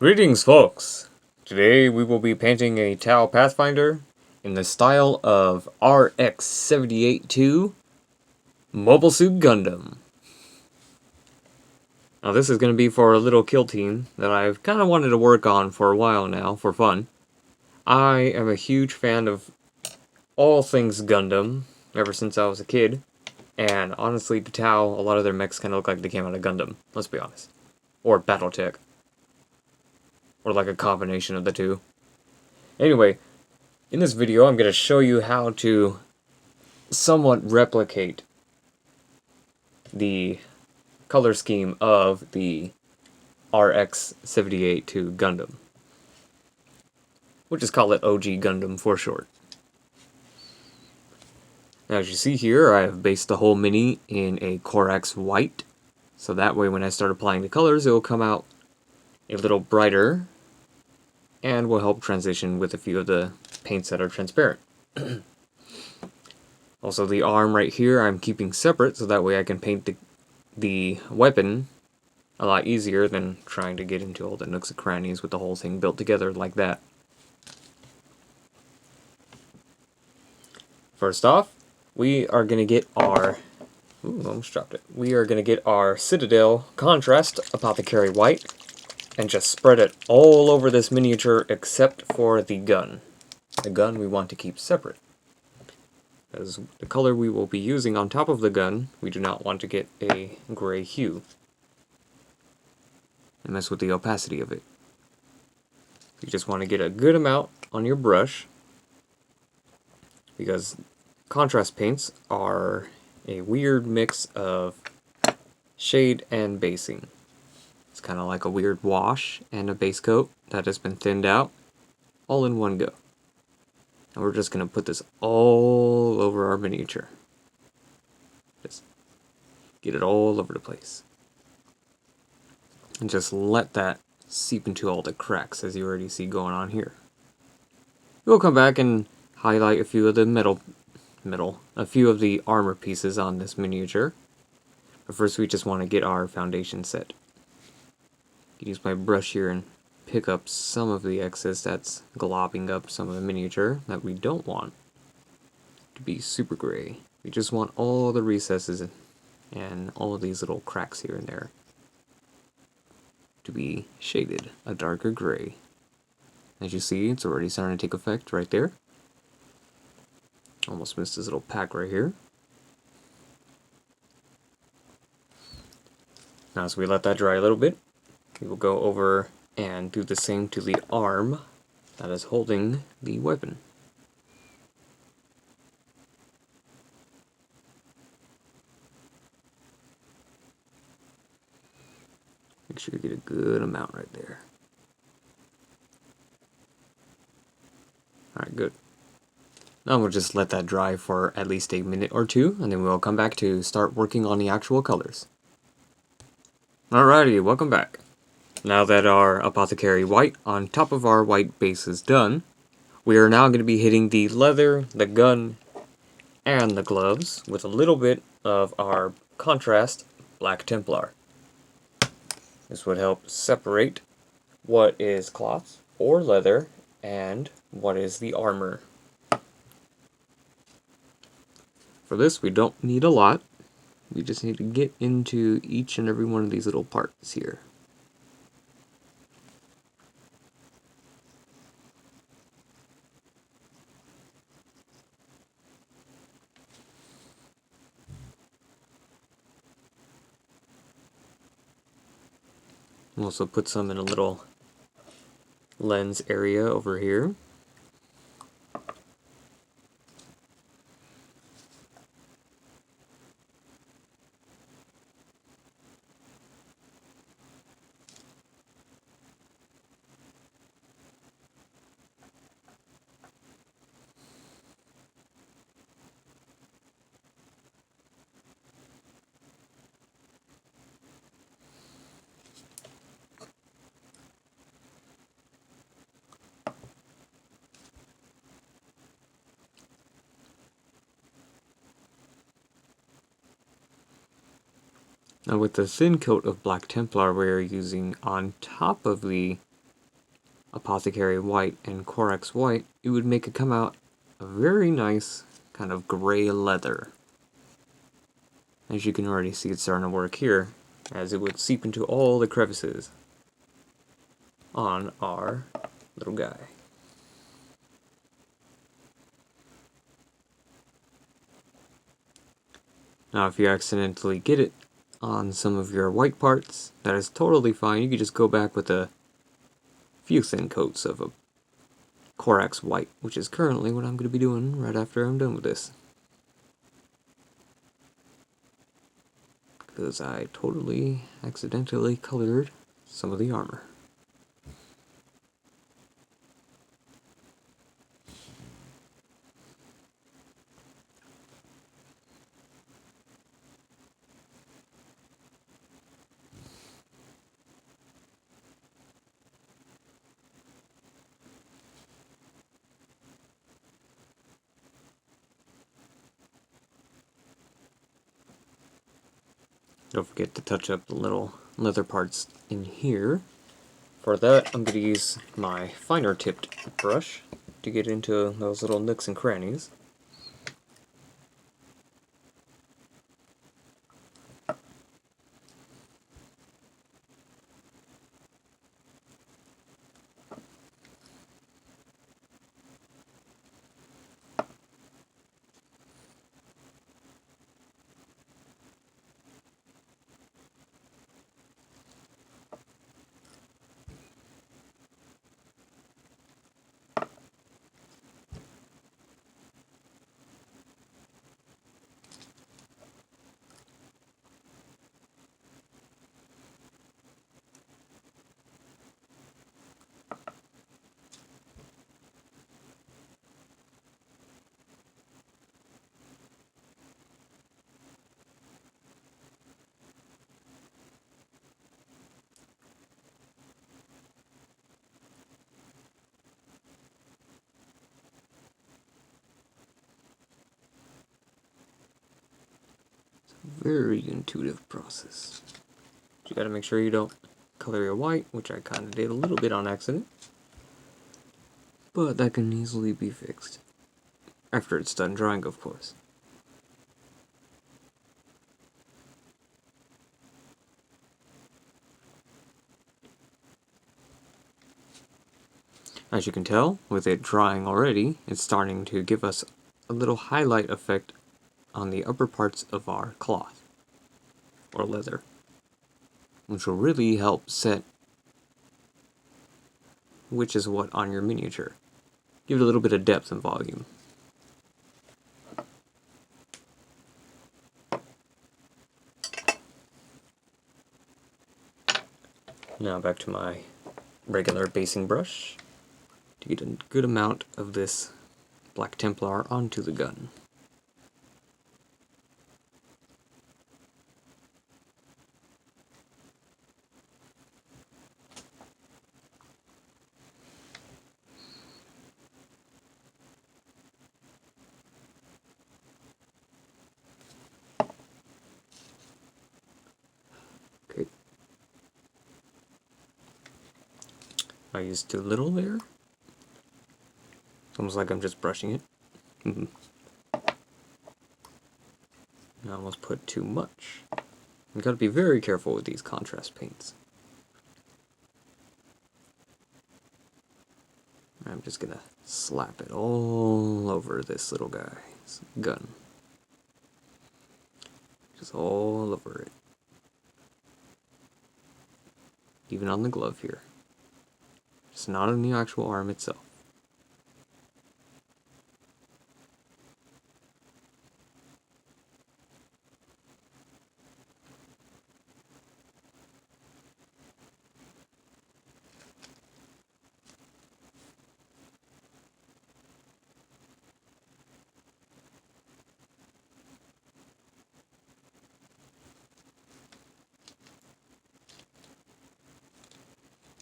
Greetings, folks! Today we will be painting a Tau Pathfinder in the style of RX-78-2 Mobile Suit Gundam. Now this is going to be for a little kill team that I've kind of wanted to work on for a while now, for fun. I am a huge fan of all things Gundam, ever since I was a kid. And honestly, the Tau, a lot of their mechs kind of look like they came out of Gundam, let's be honest. Or Battletech. Or like a combination of the two. Anyway, in this video I'm going to show you how to somewhat replicate the color scheme of the RX-78-2 Gundam. We'll just call it OG Gundam for short. Now as you see here, I have based the whole mini in a Corax white, so that way when I start applying the colors it will come out a little brighter and will help transition with a few of the paints that are transparent. Also, the arm right here I'm keeping separate so that way I can paint the weapon a lot easier than trying to get into all the nooks and crannies with the whole thing built together like that. First off, we are going to get our... Ooh, almost dropped it. We are going to get our Citadel Contrast Apothecary White and just spread it all over this miniature except for the gun. The gun we want to keep separate. As the color we will be using on top of the gun, we do not want to get a gray hue and mess with the opacity of it. You just want to get a good amount on your brush, because contrast paints are a weird mix of shade and basing. It's kind of like a weird wash and a base coat that has been thinned out all in one go. And we're just going to put this all over our miniature. Just get it all over the place. And just let that seep into all the cracks, as you already see going on here. We'll come back and highlight a few of the a few of the armor pieces on this miniature. But first we just want to get our foundation set. Use my brush here and pick up some of the excess that's globbing up some of the miniature that we don't want to be super gray. We just want all the recesses and all of these little cracks here and there to be shaded a darker gray. As you see, it's already starting to take effect right there. Almost missed this little pack right here. Now as we let that dry a little bit, we will go over and do the same to the arm that is holding the weapon. Make sure you get a good amount right there. Alright, good. Now we'll just let that dry for at least a minute or two, and then we'll come back to start working on the actual colors. Alrighty, welcome back. Now that our apothecary white on top of our white base is done, we are now going to be hitting the leather, the gun, and the gloves with a little bit of our contrast Black Templar. This would help separate what is cloth or leather and what is the armor. For this we don't need a lot, we just need to get into each and every one of these little parts here. We'll also put some in a little lens area over here. Now with the thin coat of Black Templar we're using on top of the Apothecary White and Corax White, it would make it come out a very nice kind of gray leather. As you can already see, it's starting to work here, as it would seep into all the crevices on our little guy. Now if you accidentally get it on some of your white parts, that is totally fine. You could just go back with a few thin coats of a Corax White, which is currently what I'm going to be doing right after I'm done with this. Because I totally accidentally colored some of the armor. Don't forget to touch up the little leather parts in here. For that, I'm going to use my finer tipped brush to get into those little nooks and crannies. Very intuitive process. You gotta make sure you don't color your white, which I kinda did a little bit on accident. But that can easily be fixed. After it's done drying, of course. As you can tell, with it drying already, it's starting to give us a little highlight effect on the upper parts of our cloth, or leather, which will really help set which is what on your miniature. Give it a little bit of depth and volume. Now back to my regular basing brush to get a good amount of this Black Templar onto the gun. Okay. I used too little there. It's almost like I'm just brushing it. I almost put too much. You gotta be very careful with these contrast paints. I'm just gonna slap it all over this little guy's gun. Just all over it. Even on the glove here. Just not on the actual arm itself.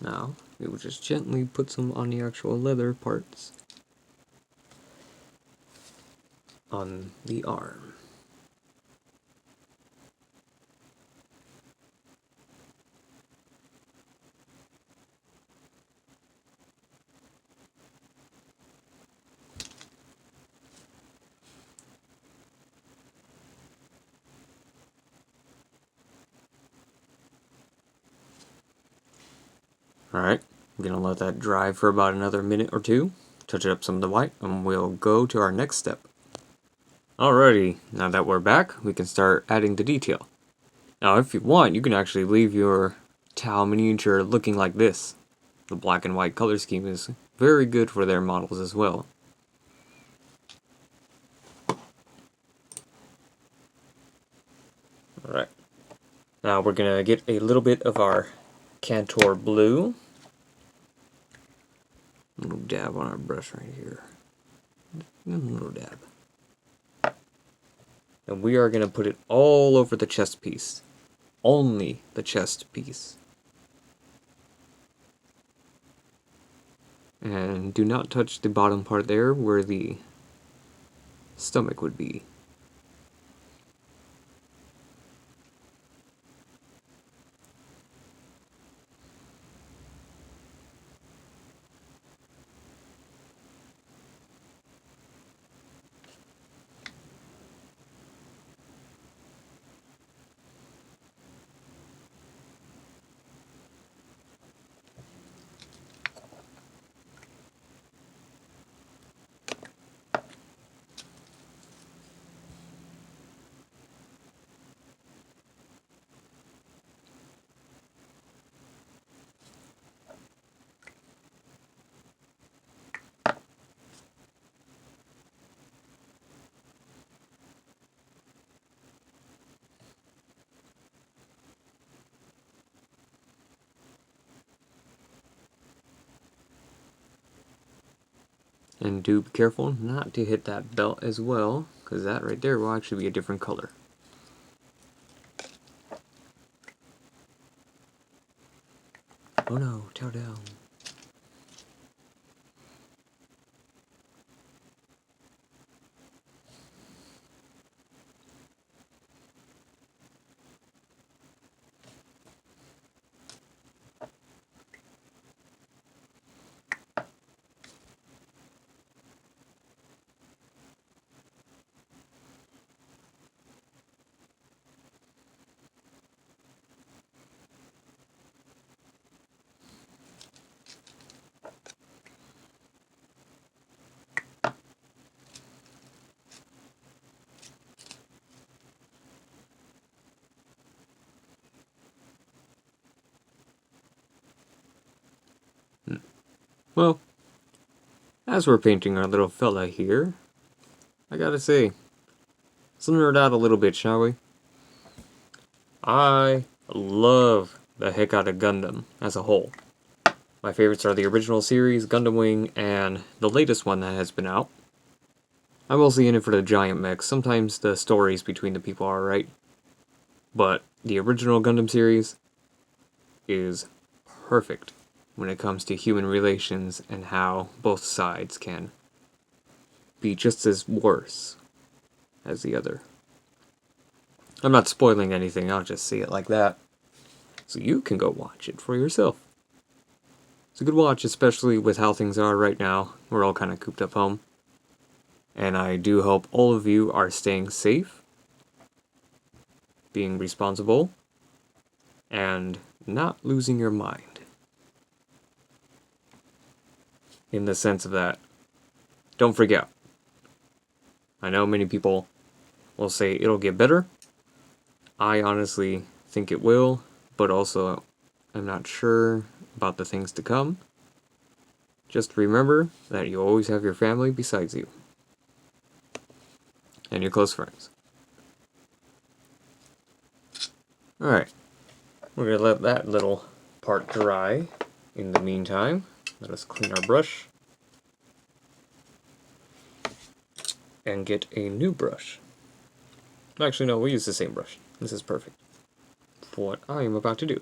Now, we will just gently put some on the actual leather parts on the arm. Alright, I'm going to let that dry for about another minute or two, touch up some of the white, and we'll go to our next step. Alrighty, now that we're back, we can start adding the detail. Now if you want, you can actually leave your Tau miniature looking like this. The black and white color scheme is very good for their models as well. Alright, now we're going to get a little bit of our Cantor blue. A little dab on our brush right here. A little dab. And we are going to put it all over the chest piece. Only the chest piece. And do not touch the bottom part there where the stomach would be. And do be careful not to hit that belt as well, because that right there will actually be a different color. Oh no, tear down. Well, as we're painting our little fella here, I gotta say, let's nerd out a little bit, shall we? I love the heck out of Gundam as a whole. My favorites are the original series, Gundam Wing, and the latest one that has been out. I'm mostly in it for the giant mechs. Sometimes the stories between the people are right. But the original Gundam series is perfect when it comes to human relations and how both sides can be just as worse as the other. I'm not spoiling anything, I'll just say it like that. So you can go watch it for yourself. It's a good watch, especially with how things are right now. We're all kind of cooped up home. And I do hope all of you are staying safe, being responsible, and not losing your mind. In the sense of that, don't freak out. I know many people will say it'll get better. I honestly think it will, but also I'm not sure about the things to come. Just remember that you always have your family besides you. And your close friends. Alright, we're going to let that little part dry. In the meantime, let us clean our brush and get a new brush. Actually, no, we'll use the same brush. This is perfect for what I am about to do.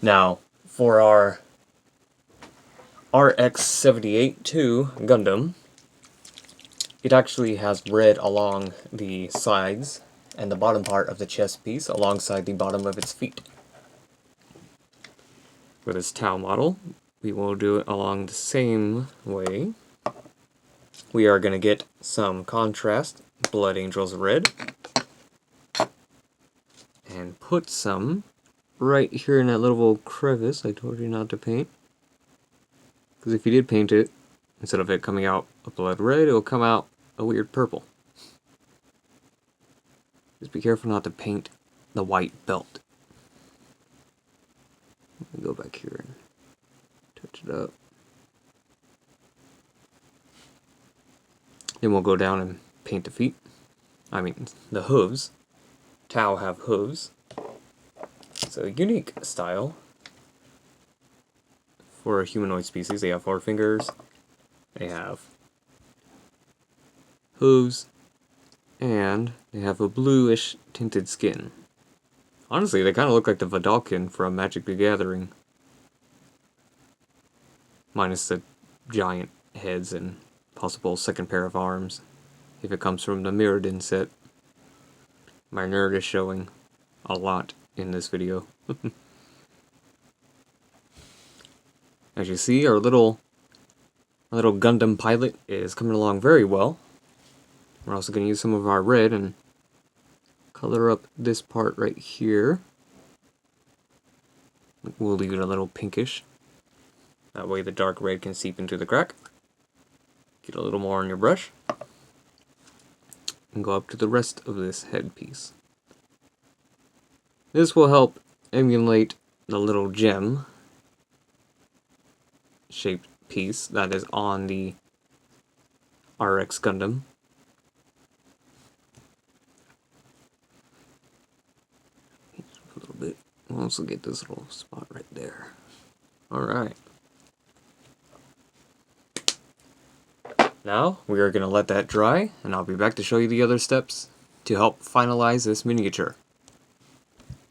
Now, for our RX-78-2 Gundam, it actually has red along the sides and the bottom part of the chest piece alongside the bottom of its feet. For this Tau model, we will do it along the same way. We are going to get some contrast, Blood Angel's red, and put some right here in that little crevice I told you not to paint. Because if you did paint it, instead of it coming out a blood red, it'll come out a weird purple. Just be careful not to paint the white belt. Go back here and touch it up. Then we'll go down and paint the feet. I mean, the hooves. Tau have hooves. It's a unique style for a humanoid species. They have 4 fingers. They have hooves. And they have a bluish tinted skin. Honestly, they kind of look like the Vidalkin from Magic the Gathering. Minus the giant heads and possible second pair of arms. If it comes from the Mirrodin set. My nerd is showing a lot in this video. As you see, our little Gundam pilot is coming along very well. We're also going to use some of our red and color up this part right here. We'll leave it a little pinkish. That way the dark red can seep into the crack. Get a little more on your brush. And go up to the rest of this headpiece. This will help emulate the little gem shaped piece that is on the RX Gundam. A little bit. We'll also get this little spot right there. Alright. Now, we are going to let that dry, and I'll be back to show you the other steps to help finalize this miniature.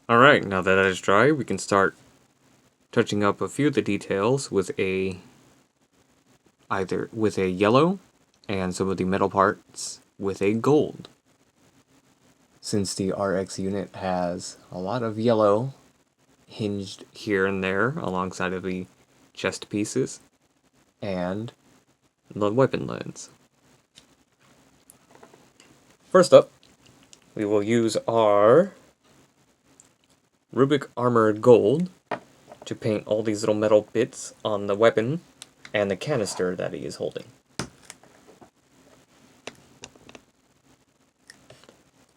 Alright, now that is dry, we can start touching up a few of the details with either with a yellow, and some of the metal parts with a gold. Since the RX unit has a lot of yellow hinged here and there alongside of the chest pieces, and the weapon lens. First up, we will use our Rubic Armored Gold to paint all these little metal bits on the weapon and the canister that he is holding.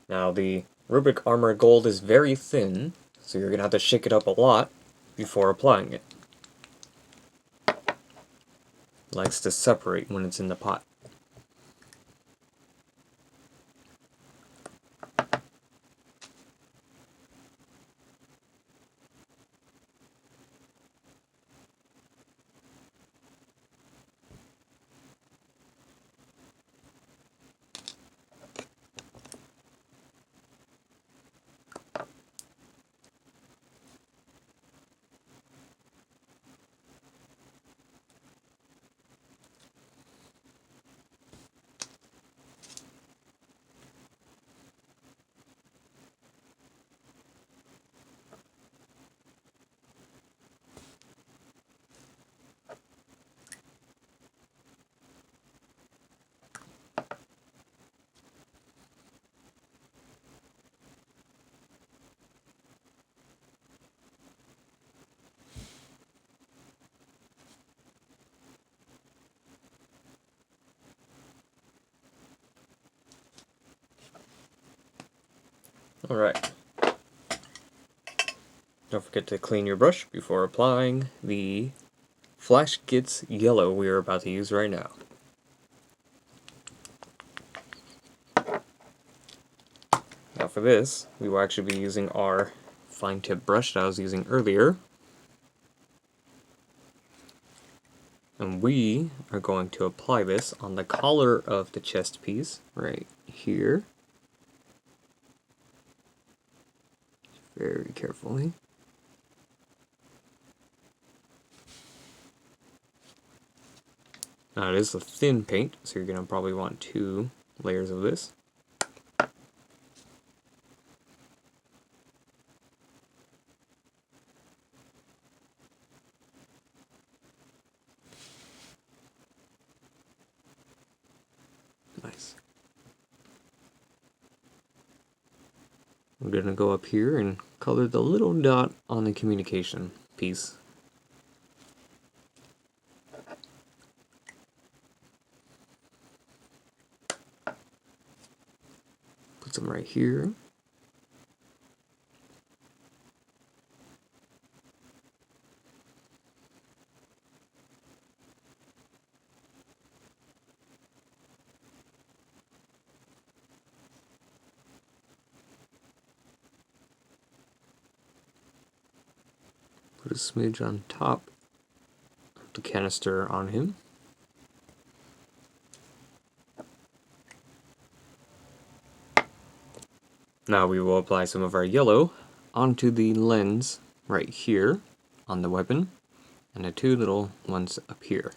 Now the Rubic Armored Gold is very thin, so you're going to have to shake it up a lot before applying it. Likes to separate when it's in the pot. Alright. Don't forget to clean your brush before applying the Flash Gets Yellow we are about to use right now. Now for this, we will actually be using our fine tip brush that I was using earlier. And we are going to apply this on the collar of the chest piece right here. Very carefully. Now it is a thin paint, so you're going to probably want 2 layers of this. Nice. we're going to go up here and color the little dot on the communication piece. Put some right here. Put a smidge on top of the canister on him. Now we will apply some of our yellow onto the lens right here on the weapon, and the two little ones up here.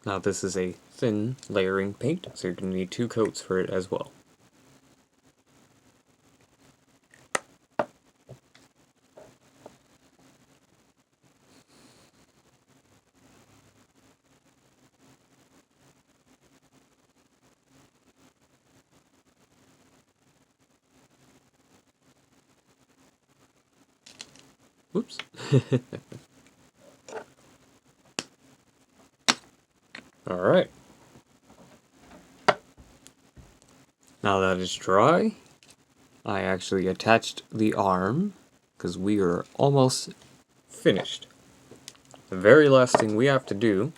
Now this is a thin layering paint, so you're going to need 2 coats for it as well. Whoops. Alright. Now that it's dry, I actually attached the arm, because we are almost finished. The very last thing we have to do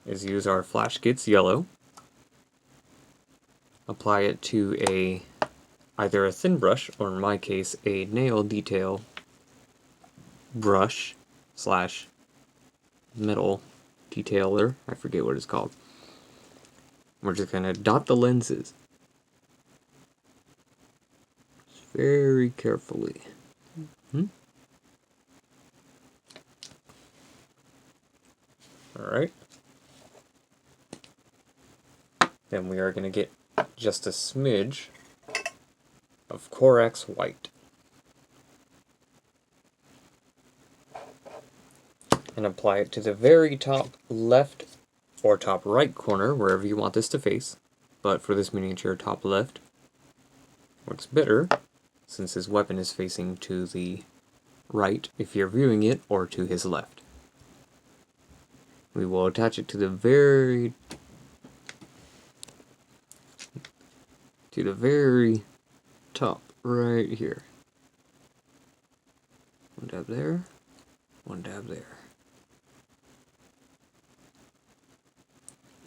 is use our Flash Kits yellow, apply it to either a thin brush, or in my case, a nail detail brush slash metal detailer, I forget what it's called. We're just going to dot the lenses very carefully. Alright. Then we are going to get just a smidge of Corax white. And apply it to the very top left or top right corner, wherever you want this to face. But for this miniature, top left works better, since his weapon is facing to the right if you're viewing it, or to his left. We will attach it to the very top right here. One dab there, one dab there.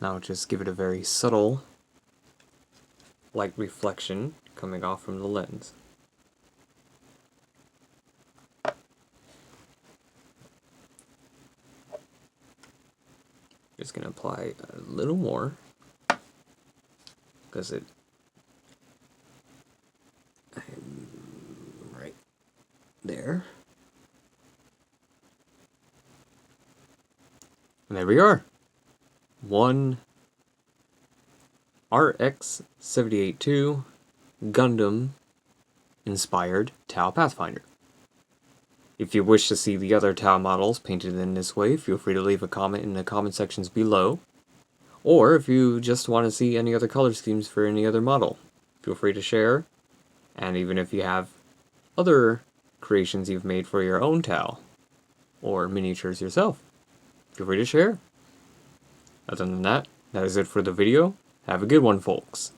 Now just give it a very subtle light reflection coming off from the lens. Just going to apply a little more, because it right there. And there we are. One RX-78-2 Gundam inspired Tau Pathfinder. If you wish to see the other Tau models painted in this way, feel free to leave a comment in the comment sections below. Or if you just want to see any other color schemes for any other model, feel free to share. And even if you have other creations you've made for your own Tau, or miniatures yourself, feel free to share. Other than that, that is it for the video. Have a good one, folks.